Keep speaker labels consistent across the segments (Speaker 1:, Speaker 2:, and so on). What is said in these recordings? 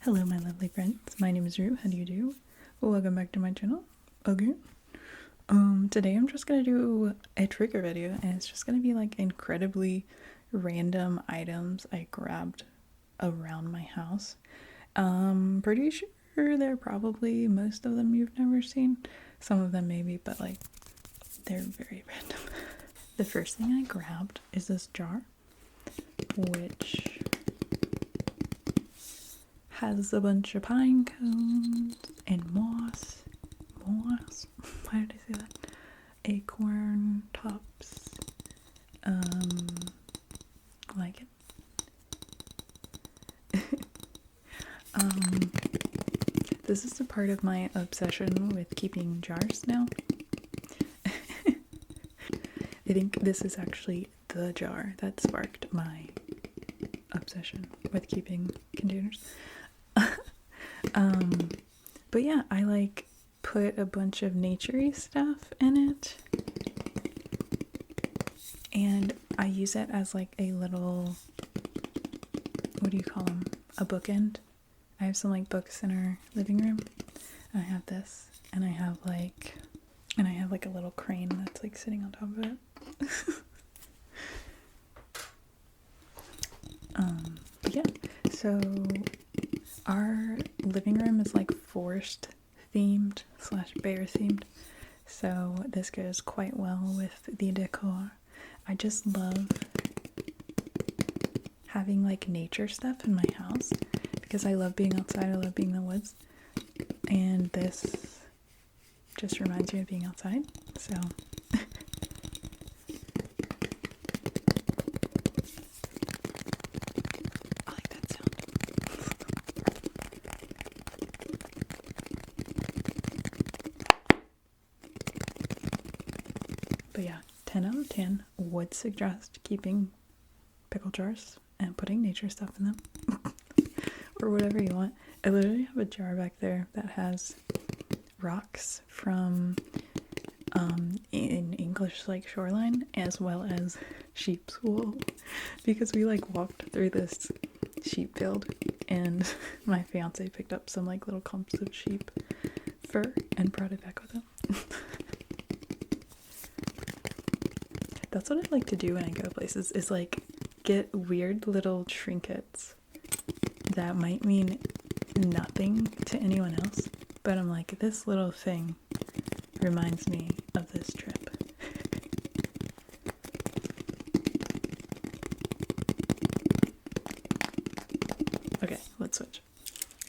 Speaker 1: Hello my lovely friends, my name is Rue, how do you do? Welcome back to my channel, again. Today I'm just gonna do a trigger video, and it's just gonna be like incredibly random items I grabbed around my house. Pretty sure they're probably, most of them you've never seen, some of them maybe, but like, they're very random. The first thing I grabbed is this jar, which has a bunch of pine cones and moss, why did I say that? Acorn tops, like it. This is a part of my obsession with keeping jars now. I think this is actually the jar that sparked my obsession with keeping containers. But yeah, I like put a bunch of naturey stuff in it, and I use it as like a little, what do you call them, a bookend. I have some like books in our living room, and I have this, and I have like a little crane that's like sitting on top of it. But yeah, so our living room is like forest themed / bear themed, so this goes quite well with the decor. I just love having like nature stuff in my house because I love being outside, I love being in the woods, and this just reminds me of being outside, so I like that sound. But yeah, 10 out of 10 would suggest keeping pickle jars and putting nature stuff in them. Or whatever you want. I literally have a jar back there that has rocks from in English like shoreline, as well as sheep's wool, because we like walked through this sheep field and my fiance picked up some like little clumps of sheep fur and brought it back with him. That's what I like to do when I go places, is like get weird little trinkets that might mean nothing to anyone else, but I'm like, this little thing reminds me of this trip. Okay, let's switch.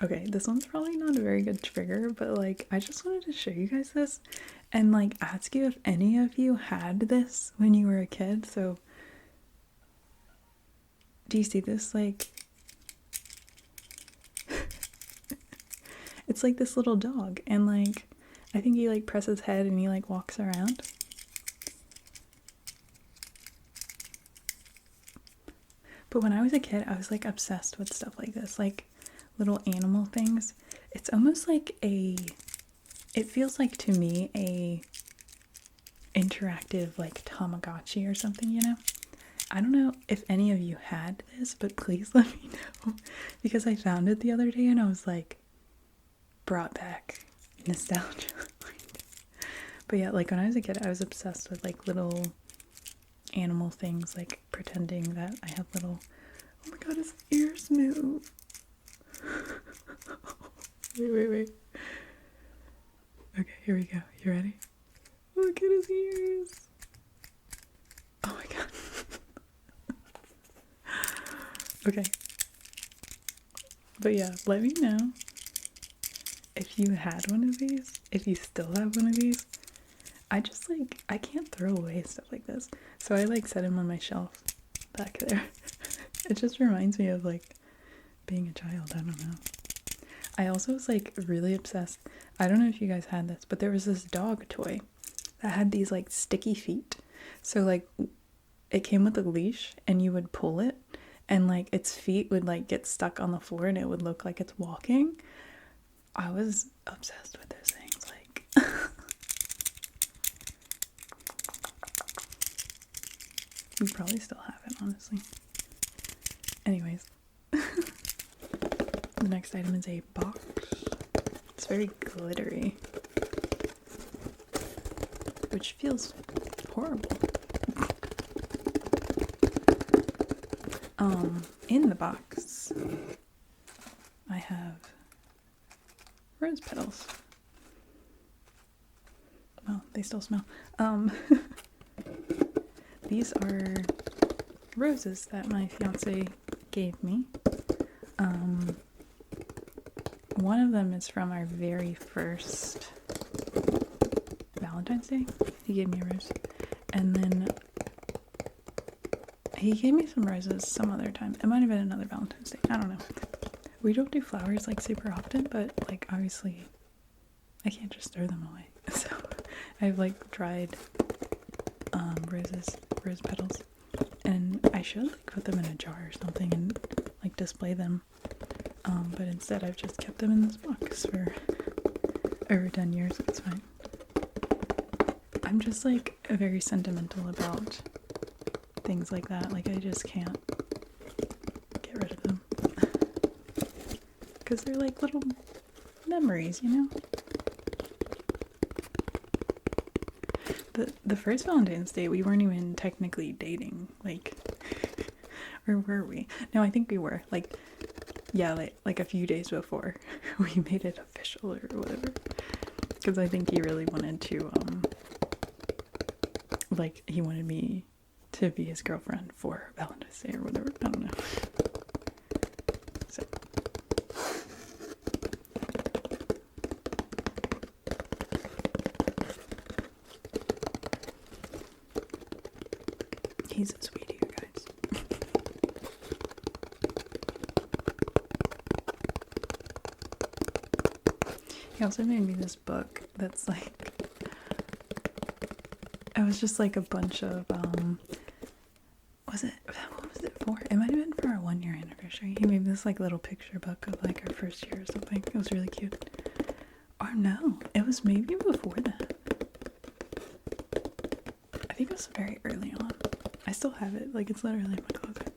Speaker 1: Okay, this one's probably not a very good trigger, but like, I just wanted to show you guys this and like ask you if any of you had this when you were a kid. So do you see this? Like, it's like this little dog, and like, I think he like presses head and he like walks around. But when I was a kid, I was like obsessed with stuff like this, like little animal things. It's almost like it feels like to me a interactive like Tamagotchi or something, you know? I don't know if any of you had this, but please let me know, because I found it the other day and I was like, brought back nostalgia. But yeah, like when I was a kid, I was obsessed with like little animal things, like pretending that I have little, oh my god, his ears move. Wait. Okay, here we go. You ready? Look at his ears. Oh my god. Okay. But yeah, let me know if you had one of these, if you still have one of these. I just like, I can't throw away stuff like this, so I like set him on my shelf back there. It just reminds me of like being a child, I don't know. I also was like really obsessed, I don't know if you guys had this, but there was this dog toy that had these like sticky feet. So like it came with a leash and you would pull it and like its feet would like get stuck on the floor and it would look like it's walking. I was obsessed with those things, like we probably still have it, honestly. Anyways, The next item is a box. It's very glittery, which feels horrible. In the box, I have rose petals. Well, they still smell. These are roses that my fiance gave me. One of them is from our very first Valentine's Day. He gave me a rose. And then he gave me some roses some other time. It might have been another Valentine's Day. I don't know. We don't do flowers like super often, but like obviously I can't just throw them away. So I have like dried rose petals. And I should like put them in a jar or something and like display them. But instead I've just kept them in this box for over 10 years. It's fine. I'm just like very sentimental about things like that. Like I just can't get rid of them. Because they're like little memories, you know? The first Valentine's Day, we weren't even technically dating. Like, or were we? No, I think we were. Like, yeah, like a few days before we made it official or whatever. Because I think he really wanted to, like, he wanted me to be his girlfriend for Valentine's Day or whatever. I don't know. So. He's a sweetie, you guys. He also made me this book that's like, it was just like a bunch of, what was it for? It might have been for our 1 year anniversary. He made this like little picture book of like our first year or something. It was really cute. Or no, it was maybe before that. I think it was very early on. I still have it, like it's literally in my closet.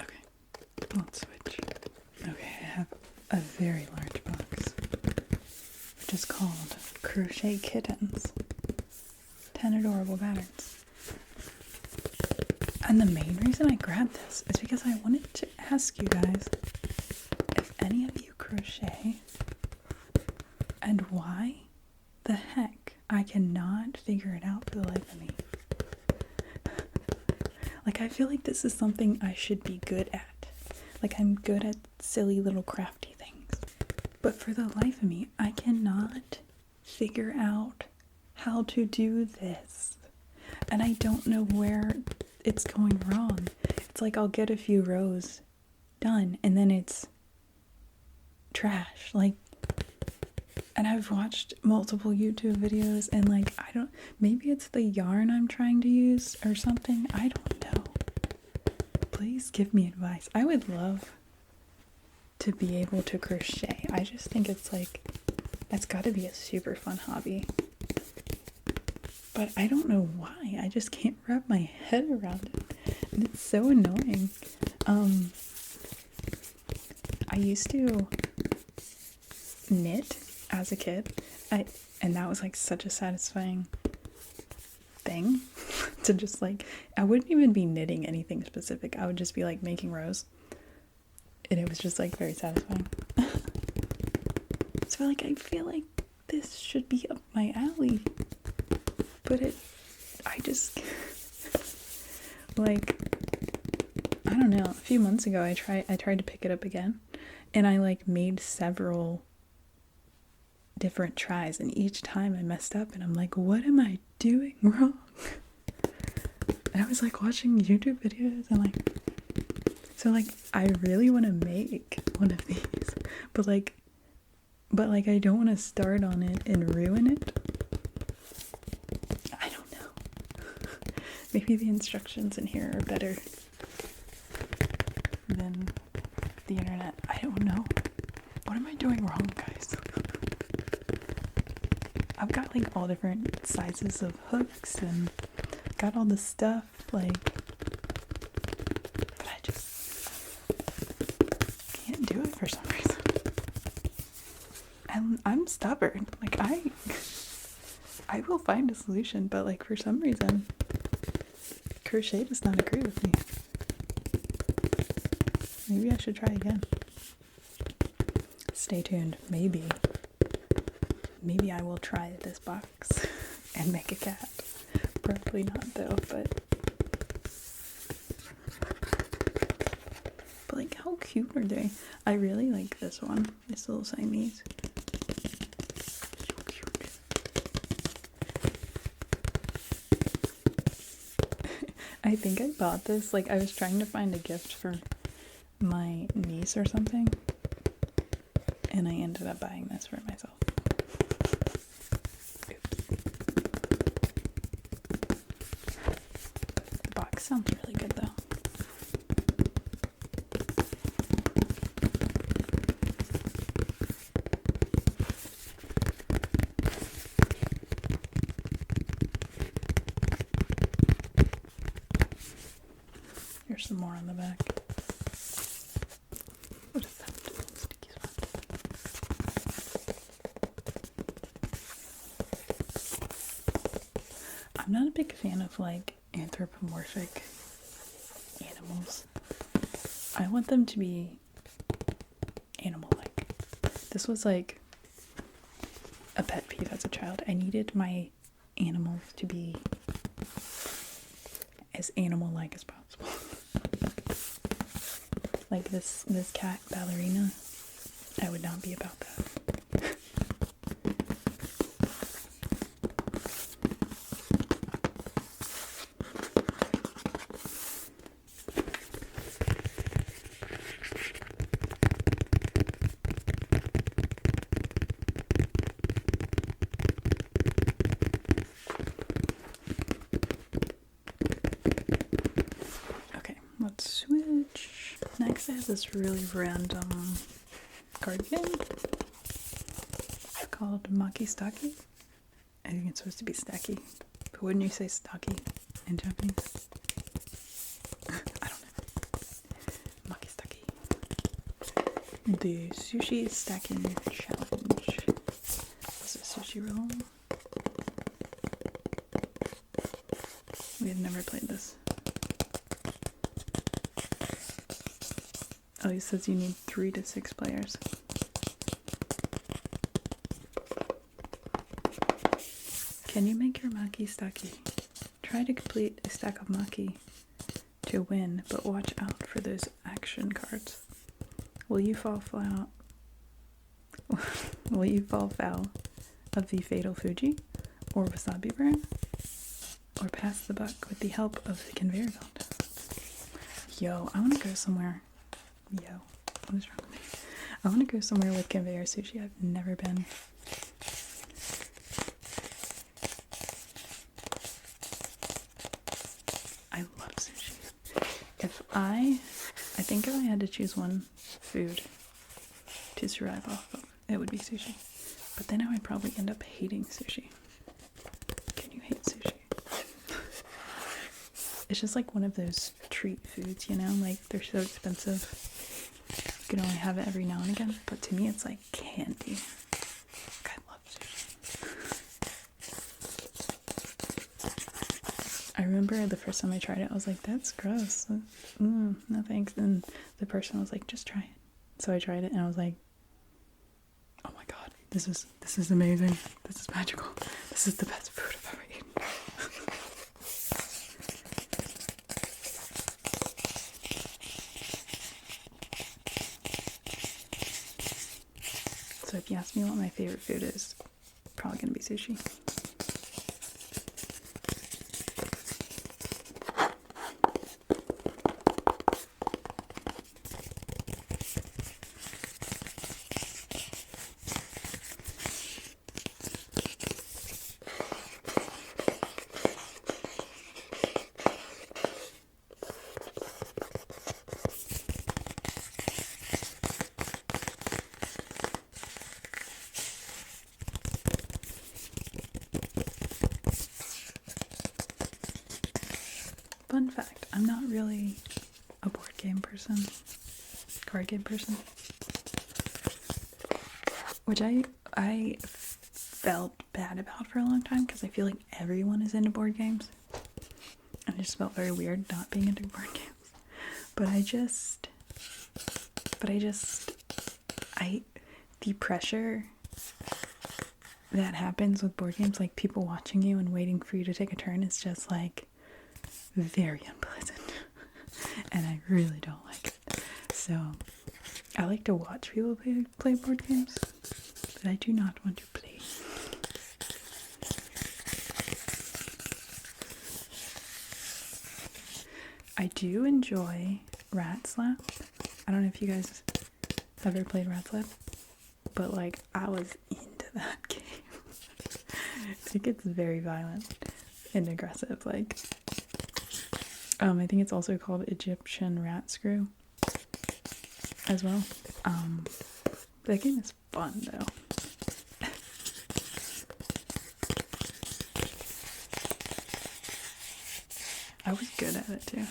Speaker 1: Okay, let's switch. Okay, I have a very large box, which is called Crochet Kittens. 10 adorable patterns. And the main reason I grabbed this is because I wanted to ask you guys if any of you crochet and why the heck I cannot figure it out for the life of me. Like, I feel like this is something I should be good at. Like, I'm good at silly little crafty things. But for the life of me, I cannot figure out how to do this. And I don't know where it's going wrong. It's like I'll get a few rows done and then it's trash. Like, and I've watched multiple YouTube videos and like, I don't, maybe it's the yarn I'm trying to use or something. I don't know. Please give me advice. I would love to be able to crochet. I just think it's like, it's gotta be a super fun hobby. But I don't know why. I just can't wrap my head around it. And it's so annoying. I used to knit as a kid. And that was like such a satisfying thing. To just like, I wouldn't even be knitting anything specific. I would just be like making rows. And it was just like very satisfying. So like, I feel like this should be up my alley. But I just, like, I don't know, a few months ago I tried to pick it up again, and I like made several different tries, and each time I messed up, and I'm like, what am I doing wrong? And I was like watching YouTube videos, and like, so like, I really want to make one of these, but like I don't want to start on it and ruin it. Maybe the instructions in here are better than the internet. I don't know. What am I doing wrong, guys? got like all different sizes of hooks and got all the stuff, like, but I just can't do it for some reason. And I'm stubborn. Like, I will find a solution, but like for some reason crochet does not agree with me. Maybe I should try again. Stay tuned. Maybe I will try this box and make a cat. Probably not though, but like, how cute are they? I really like this one, this little Siamese. So cute. I think I bought this, like, I was trying to find a gift for my niece or something, and I ended up buying this for myself. The box sounds really good though. Here's some more on the back. What is that? Sticky spot. I'm not a big fan of like anthropomorphic animals. I want them to be animal-like. This was like a pet peeve as a child. I needed my animals to be as animal-like as possible. Like this cat ballerina, I would not be about that. Okay, let's switch. Next I have this really random cardigan. It's called Maki Staki. I think it's supposed to be stacky, but wouldn't you say staki in Japanese? I don't know. Maki Staki. The sushi stacking challenge. This is sushi roll. We had never played this. Oh, he says you need 3 to 6 players. Can you make your maki staki? Try to complete a stack of maki to win, but watch out for those action cards. Will you fall foul? Will you fall foul of the fatal Fuji or wasabi burn? Or pass the buck with the help of the conveyor belt? Yo, I want to go somewhere. Yo, what is wrong with me? I want to go somewhere with conveyor sushi. I've never been. I love sushi. I think if I had to choose one food to survive off of, it would be sushi. But then I would probably end up hating sushi. Can you hate sushi? It's just like one of those treat foods, you know? Like, they're so expensive. You can only have it every now and again. But to me, it's like candy. Like, I love sushi. I remember the first time I tried it, I was like, that's gross. No thanks. And the person was like, just try it. So I tried it and I was like, oh my god, this is amazing. This is magical. This is the best food I've ever eaten. So if you ask me what my favorite food is, probably gonna be sushi. I'm not really a board game person, card game person, which I felt bad about for a long time because I feel like everyone is into board games, and I just felt very weird not being into board games. But the pressure that happens with board games, like people watching you and waiting for you to take a turn, is just like very unpleasant. And I really don't like it. So I like to watch people play board games, but I do not want to play. I do enjoy Rat Slap. I don't know if you guys ever played Rat Slap, but like I was into that game. It gets very violent and aggressive. Like, I think it's also called Egyptian Rat Screw as well. That game is fun though. I was good at it too.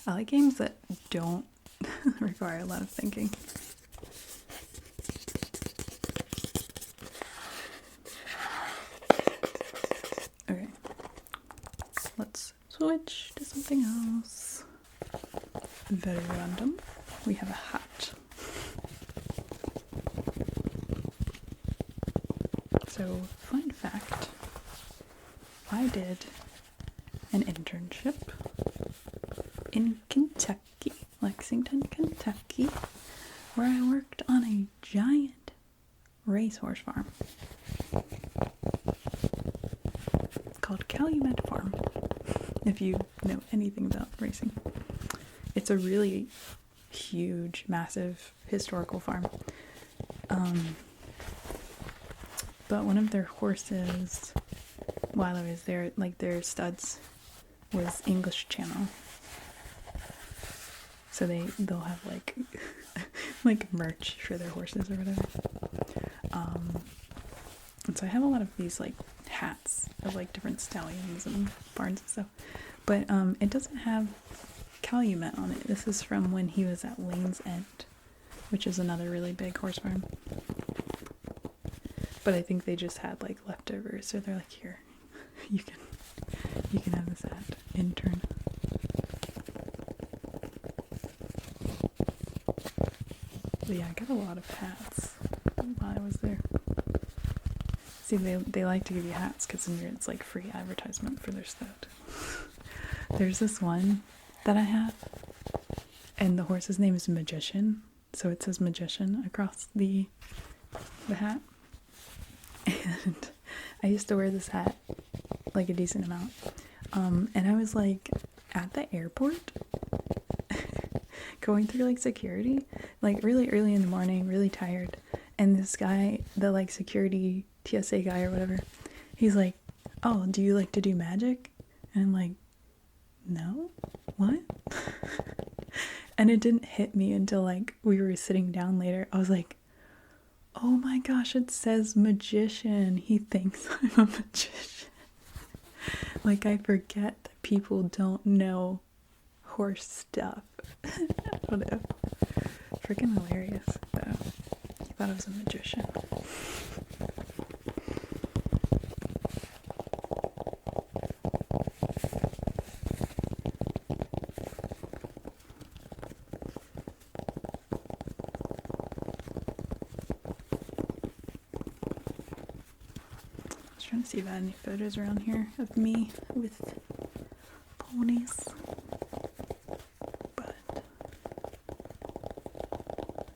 Speaker 1: I like games that don't require a lot of thinking. Okay, let's switch to something else. Very random. We have a hat. So, fun fact, I did an internship in Kentucky, Lexington, Kentucky, where I worked on a giant racehorse farm called Calumet Farm, if you know anything about racing. It's a really huge, massive, historical farm. But one of their horses, while I was there, like their studs, was English Channel. So they'll have like like merch for their horses or whatever. And so I have a lot of these like hats of like different stallions and barns and stuff. But it doesn't have Calumet on it. This is from when he was at Lane's End, which is another really big horse farm. But I think they just had like leftovers, so they're like, here, you can have this hat, intern. But yeah, I got a lot of hats while I was there. See, they like to give you hats because it's like free advertisement for their stuff. There's this one that I have, and the horse's name is Magician, so it says Magician across the hat. And I used to wear this hat like a decent amount. And I was like at the airport going through like security, like really early in the morning, really tired. And this guy, the like security TSA guy or whatever, he's like, oh, do you like to do magic? And I'm like, no, what? And it didn't hit me until like we were sitting down later. I was like, oh my gosh, it says magician. He thinks I'm a magician. Like, I forget that people don't know horse stuff. I don't know. Freaking hilarious, though. He thought I was a magician. Trying to see if I had any photos around here of me with ponies, but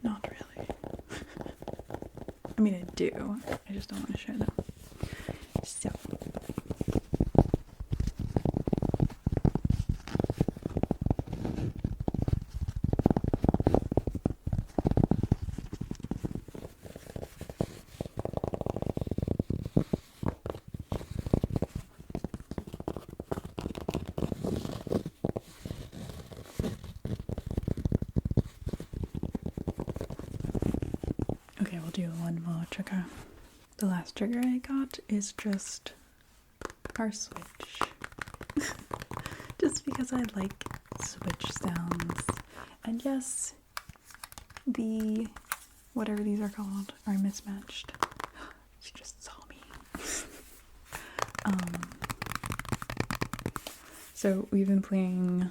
Speaker 1: not really. I mean, I do, I just don't want to show them. So okay, we'll do one more trigger. The last trigger I got is just car switch. Just because I like switch sounds. And yes, the whatever these are called are mismatched. She just saw me. So we've been playing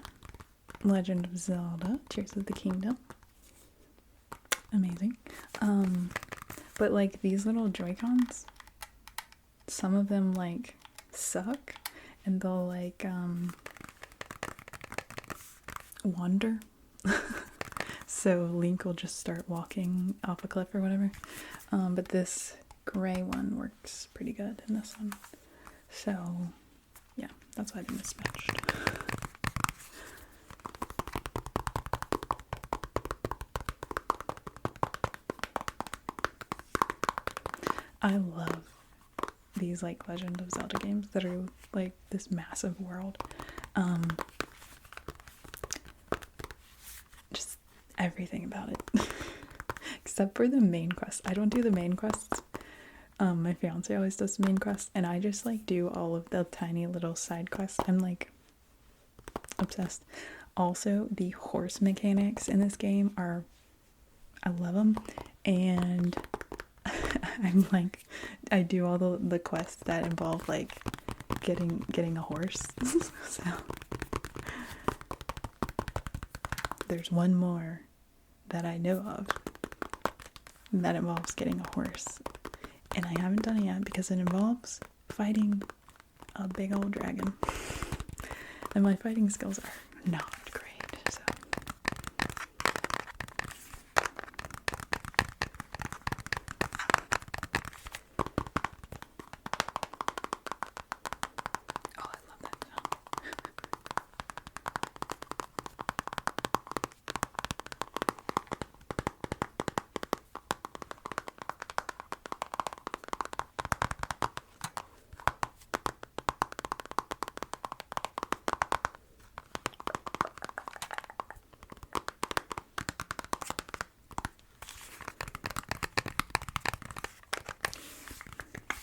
Speaker 1: Legend of Zelda, Tears of the Kingdom. Amazing. But like these little Joy-Cons, some of them like suck and they'll like wander. So Link will just start walking off a cliff or whatever. But this gray one works pretty good in this one. So yeah, that's why they're mismatched. I love these like Legend of Zelda games that are like this massive world. Just everything about it. Except for the main quest. I don't do the main quests. My fiance always does the main quest, and I just like do all of the tiny little side quests. I'm like obsessed. Also, the horse mechanics in this game are, I love them, and I'm like, I do all the quests that involve like getting a horse. So there's one more that I know of that involves getting a horse, and I haven't done it yet because it involves fighting a big old dragon, and my fighting skills are not great. So oh, I love that sound.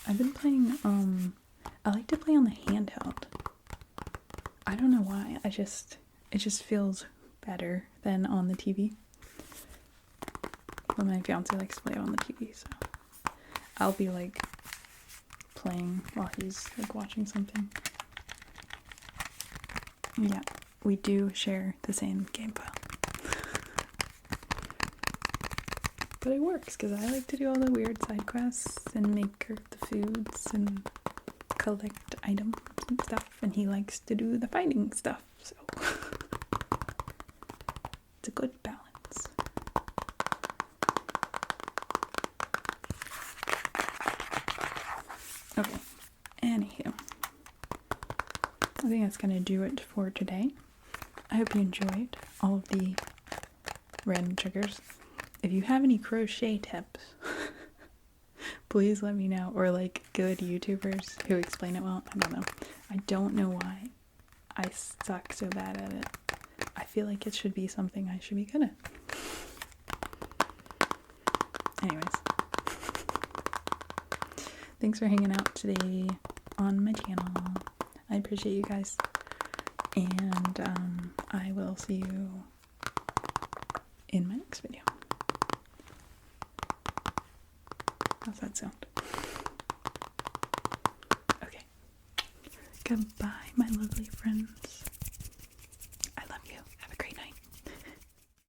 Speaker 1: I've been playing, I like to play on the handheld. I don't know why, it just feels better than on the TV. But my fiance likes to play on the TV, so I'll be like playing while he's like watching something. Yeah, we do share the same game file. But it works because I like to do all the weird side quests and make her the foods and collect items and stuff, and he likes to do the fighting stuff, so it's a good balance. Okay, anywho, I think that's gonna do it for today. I hope you enjoyed all of the random triggers. If you have any crochet tips, please let me know, or like good YouTubers who explain it well. I don't know. I don't know why I suck so bad at it. I feel like it should be something I should be good at. Anyways, thanks for hanging out today on my channel. I appreciate you guys, and I will see you in my next video. How's that sound? Okay. Goodbye, my lovely friends.